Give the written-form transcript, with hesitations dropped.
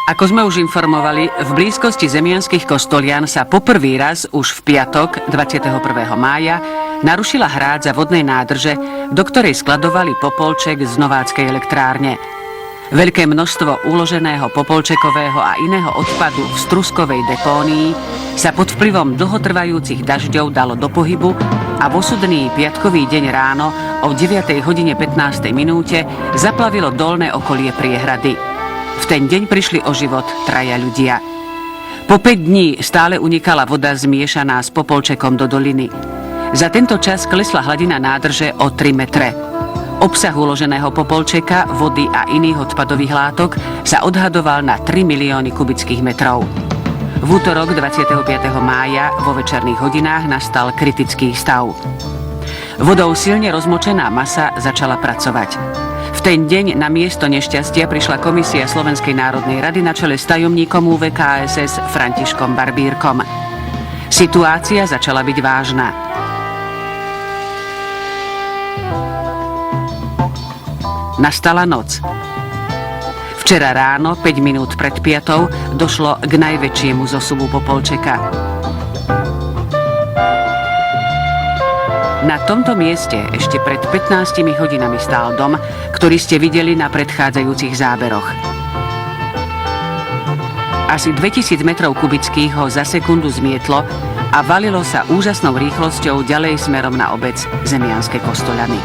Ako sme už informovali, v blízkosti Zemianskych Kostolian sa poprvý raz už v piatok 21. mája narušila hrádza vodnej nádrže, do ktorej skladovali popolček z Nováckej elektrárne. Veľké množstvo uloženého popolčekového a iného odpadu v struskovej depónii sa pod vplyvom dlhotrvajúcich dažďov dalo do pohybu a v osudný piatkový deň ráno o 9:15 zaplavilo dolné okolie priehrady. V ten deň prišli o život 3 ľudia. Po 5 dní stále unikala voda zmiešaná s popolčekom do doliny. Za tento čas klesla hladina nádrže o 3 metre. Obsah uloženého popolčeka, vody a iných odpadových látok sa odhadoval na 3 milióny kubických metrov. V útorok 25. mája vo večerných hodinách nastal kritický stav. Vodou silne rozmočená masa začala pracovať. V ten deň na miesto nešťastia prišla komisia Slovenskej národnej rady na čele s tajomníkom UVKSS Františkom Barbírkom. Situácia začala byť vážna. Nastala noc. Včera ráno, 5 minút pred 5, došlo k najväčšiemu zosuvu popolčeka. Na tomto mieste ešte pred 15 hodinami stál dom, ktorý ste videli na predchádzajúcich záberoch. Asi 2000 metrov kubických ho za sekundu zmietlo a valilo sa úžasnou rýchlosťou ďalej smerom na obec Zemianske Kostolany.